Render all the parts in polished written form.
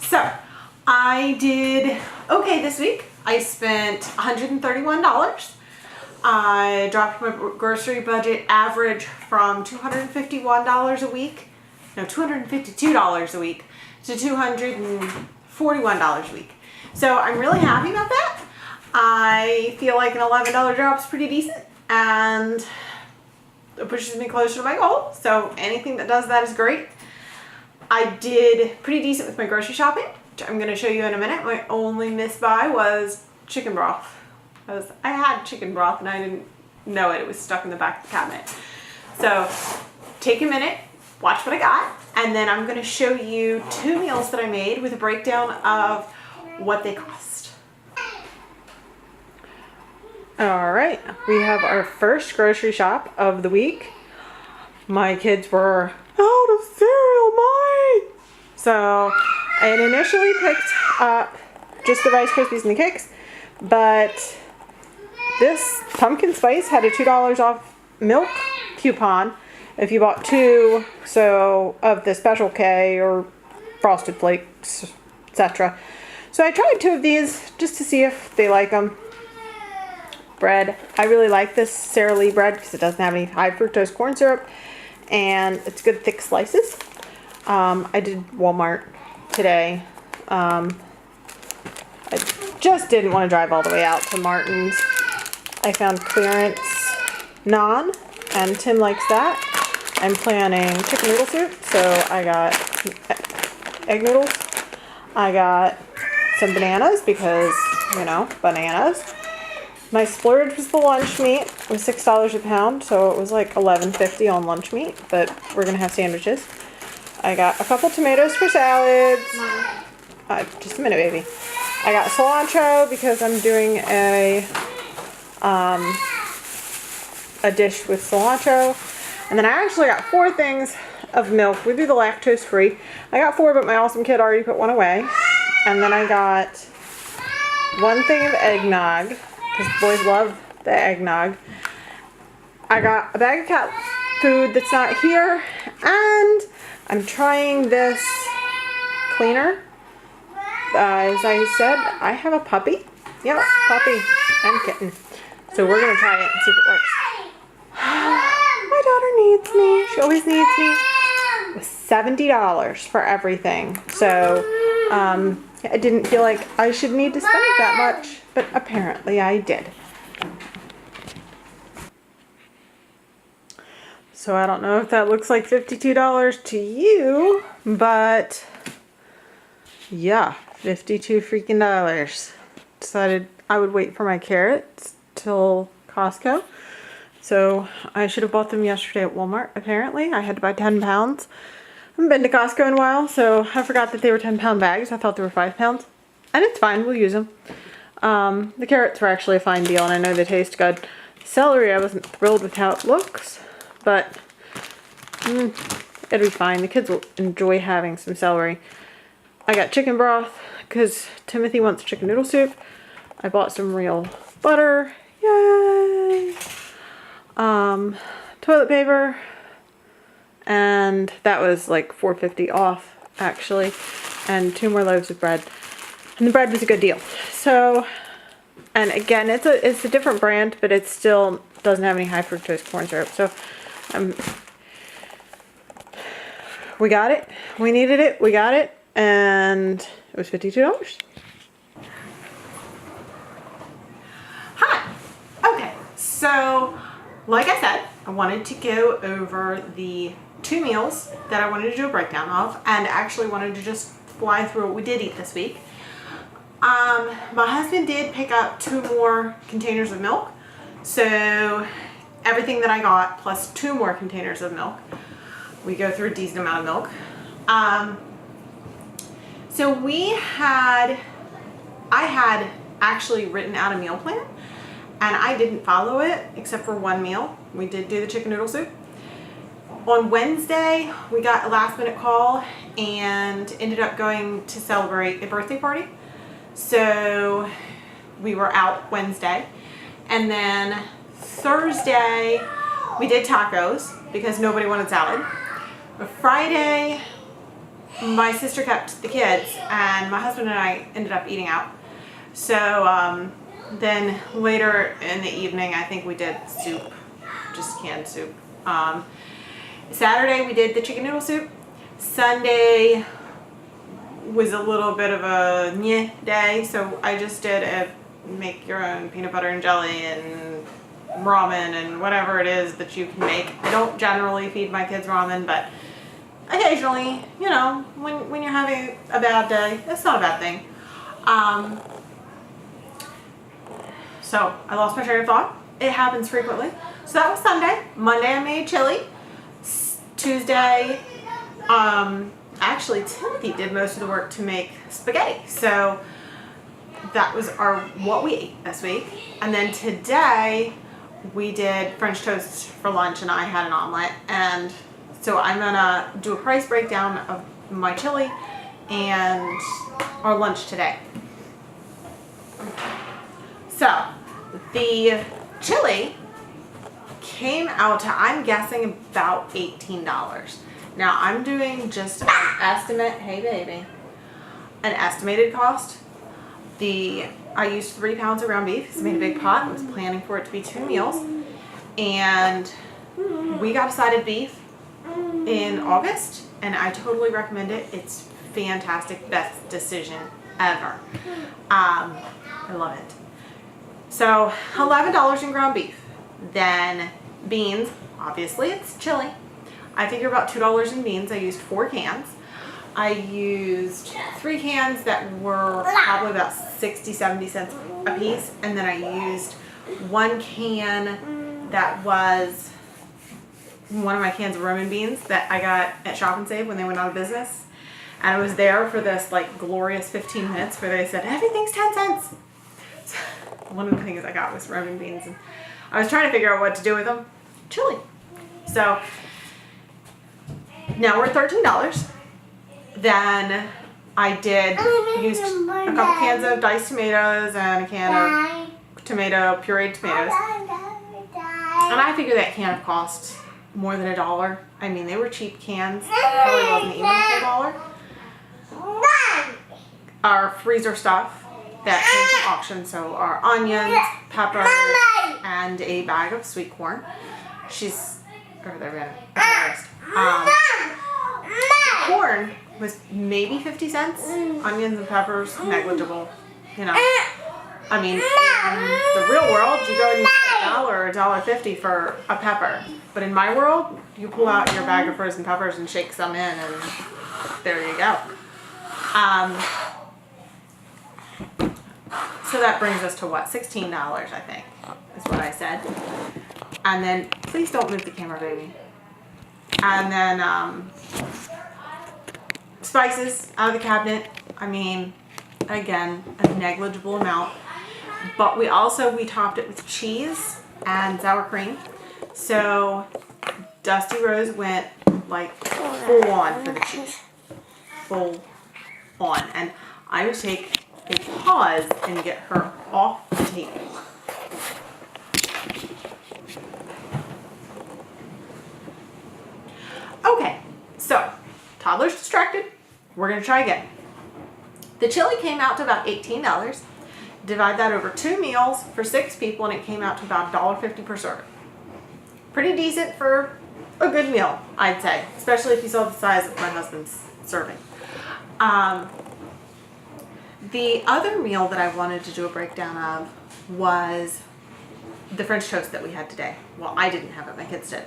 So I did okay this week. I spent $131. I dropped my grocery budget average from $251 a week, no, $252 a week to $241 a week. So I'm really happy about that. I feel like an $11 drop is pretty decent and it pushes me closer to my goal. So anything that does that is great. I did pretty decent with my grocery shopping, which I'm going to show you in a minute. My only miss buy was chicken broth. I had chicken broth and I didn't know it. It was stuck in the back of the cabinet. So take a minute, watch what I got, and then I'm going to show you 2 meals that I made with a breakdown of what they cost. All right, we have our first grocery shop of the week. My kids were out of cereal, Mommy! So I had initially picked up just the Rice Krispies and the Kix, but this pumpkin spice had a $2 off milk coupon if you bought 2 of the Special K or Frosted Flakes, etc. So I tried 2 of these just to see if they like them. Bread. I really like this Sara Lee bread because it doesn't have any high fructose corn syrup and it's good thick slices. I did Walmart today. I just didn't want to drive all the way out to Martin's. I found clearance naan and Tim likes that. I'm planning chicken noodle soup, so I got egg noodles. I got some bananas because, you know, bananas. My splurge was the lunch meat. It was $6 a pound, so it was like $11.50 on lunch meat, but we're going to have sandwiches. I got a couple tomatoes for salads. Just a minute, baby. I got cilantro because I'm doing a dish with cilantro. And then I actually got 4 things of milk. We do the lactose free. I got 4, but my awesome kid already put 1 away. And then I got 1 thing of eggnog, because boys love the eggnog. I got a bag of cat food that's not here, and I'm trying this cleaner. As I said, I have a puppy. Yep, puppy and kitten. So we're going to try it and see if it works. My daughter needs me. She always needs me. It was $70 for everything. So I didn't feel like I should need to spend that much, but apparently I did. So I don't know if that looks like $52 to you, but yeah, $52 freaking dollars. Decided I would wait for my carrots till Costco. So I should have bought them yesterday at Walmart, apparently. I had to buy 10 pounds. I haven't been to Costco in a while, so I forgot that they were 10-pound bags. I thought they were 5 pounds. And it's fine, we'll use them. The carrots were actually a fine deal, and I know they taste good. Celery, I wasn't thrilled with how it looks, but it'll be fine. The kids will enjoy having some celery. I got chicken broth because Timothy wants chicken noodle soup. I bought some real butter. Yay! Toilet paper. And that was like $4.50 off, actually. And 2 more loaves of bread. And the bread was a good deal. So, and again, it's a different brand, but it still doesn't have any high fructose corn syrup. So, we got it. We needed it. We got it. And it was $52. Hi. Okay. So, like I said, I wanted to go over the 2 meals that I wanted to do a breakdown of, and actually wanted to just fly through what we did eat this week. My husband did pick up 2 more containers of milk, so everything that I got plus 2 more containers of milk. We go through a decent amount of milk. So I had actually written out a meal plan, and I didn't follow it except for 1 meal. We did do the chicken noodle soup. On Wednesday, we got a last minute call and ended up going to celebrate a birthday party. So we were out Wednesday. And then Thursday, we did tacos because nobody wanted salad. But Friday, my sister kept the kids, and my husband and I ended up eating out. So then later in the evening, I think we did soup, just canned soup. Saturday we did the chicken noodle soup. Sunday was a little bit of a nyeh day, so I just did a make your own peanut butter and jelly and ramen and whatever it is that you can make. I don't generally feed my kids ramen, but occasionally, you know, when you're having a bad day, that's not a bad thing. So I lost my train of thought. It happens frequently. So that was Sunday. Monday I made chili. Tuesday, actually Timothy did most of the work to make spaghetti. So that was what we ate this week. And then today we did French toast for lunch, and I had an omelet. And so I'm gonna do a price breakdown of my chili and our lunch today. So the chili came out to, I'm guessing, about $18. Now I'm doing just an estimate, hey baby, an estimated cost. I used 3 pounds of ground beef because I made a big pot. I was planning for it to be 2 meals. And we got a sided beef in August, and I totally recommend it. It's fantastic, best decision ever. I love it. So $11 in ground beef. Then beans, obviously it's chili. I figure about $2 in beans. I used 4 cans. I used 3 cans that were probably about 60-70 cents a piece, and then I used 1 can that was one of my cans of Roman beans that I got at Shop and Save when they went out of business. And I was there for this like glorious 15 minutes where they said everything's 10 cents. So one of the things I got was Roman beans, and I was trying to figure out what to do with them. Chili. So now we're at $13. Then I used a couple cans of diced tomatoes and a can of pureed tomatoes. And I figure that can have cost more than $1. I mean, they were cheap cans. Probably wasn't even a full $1. Our freezer stuff that came from auction, so our onions, peppers, and a bag of sweet corn. She's over there, man. The corn was maybe 50 cents. Onions and peppers, negligible. You know, I mean, in the real world, you go and you pay $1 or $1.50 for a pepper. But in my world, you pull out your bag of frozen peppers and shake some in, and there you go. So that brings us to what? $16, I think, is what I said. And then, please don't move the camera, baby. And then, spices out of the cabinet. I mean, again, a negligible amount. But we topped it with cheese and sour cream. So Dusty Rose went like full on for the cheese. Full on. And I would take a pause and get her off the table. Okay, so toddler's distracted. We're going to try again. The chili came out to about $18. Divide that over 2 meals for 6 people, and it came out to about $1.50 per serving. Pretty decent for a good meal, I'd say, especially if you saw the size of my husband's serving. The other meal that I wanted to do a breakdown of was the French toast that we had today. Well, I didn't have it, my kids did.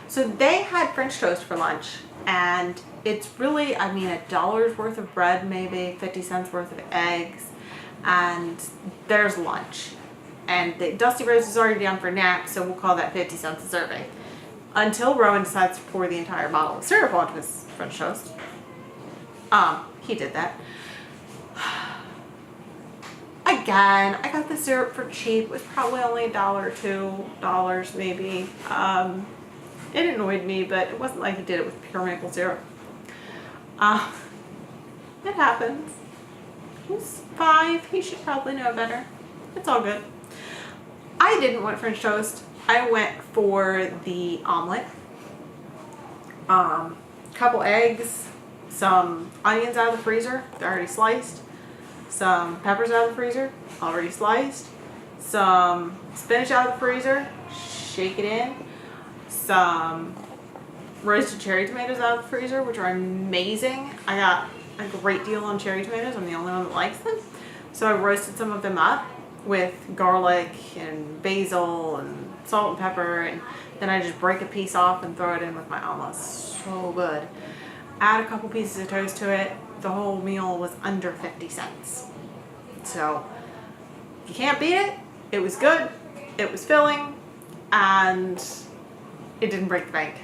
So they had French toast for lunch, and it's really, I mean, $1 worth of bread, maybe 50 cents worth of eggs, and there's lunch. And Dusty Rose is already down for a nap, so we'll call that 50 cents a serving. Until Rowan decides to pour the entire bottle of syrup onto his French toast. He did that. Again, I got the syrup for cheap. It was probably only $1 or $2 maybe. It annoyed me, but it wasn't like he did it with pure maple syrup. It happens. He's 5. He should probably know better. It's all good. I didn't want French toast. I went for the omelet. Couple eggs, some onions out of the freezer, they're already sliced. Some peppers out of the freezer, already sliced. Some spinach out of the freezer, shake it in. Some roasted cherry tomatoes out of the freezer, which are amazing. I got a great deal on cherry tomatoes. I'm the only one that likes them. So I roasted some of them up with garlic and basil and salt and pepper, and then I just break a piece off and throw it in with my omelet. So good. Add a couple pieces of toast to it. The whole meal was under 50 cents. So you can't beat it. It was good. It was filling, and it didn't break the bank.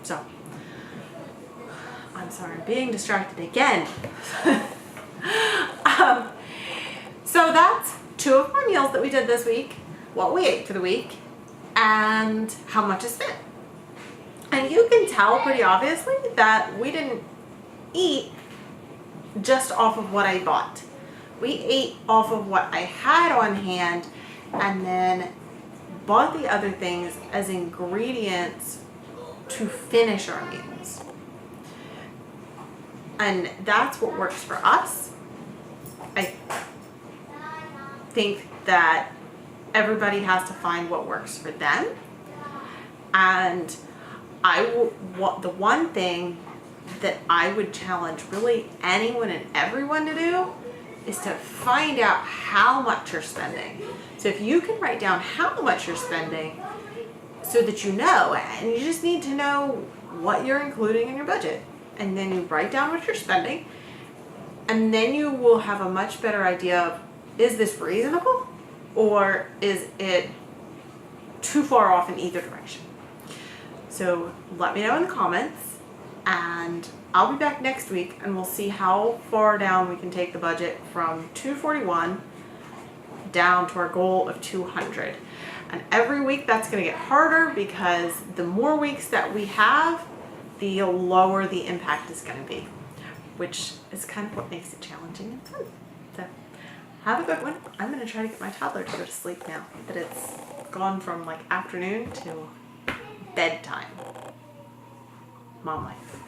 So I'm sorry, I'm being distracted again. So that's 2 of my meals that we did this week, what we ate for the week, and how much I spent. And you can tell pretty obviously that we didn't eat just off of what I bought. We ate off of what I had on hand and then bought the other things as ingredients to finish our meals. And that's what works for us. I think that everybody has to find what works for them. And the one thing that I would challenge really anyone and everyone to do is to find out how much you're spending. So if you can write down how much you're spending so that you know, and you just need to know what you're including in your budget, and then you write down what you're spending, and then you will have a much better idea of, is this reasonable or is it too far off in either direction? So let me know in the comments, and I'll be back next week and we'll see how far down we can take the budget from 241 down to our goal of 200. And every week that's going to get harder because the more weeks that we have, the lower the impact is going to be, which is kind of what makes it challenging and fun. So have a good one. I'm going to try to get my toddler to go to sleep now that it's gone from like afternoon to bedtime. Mom life.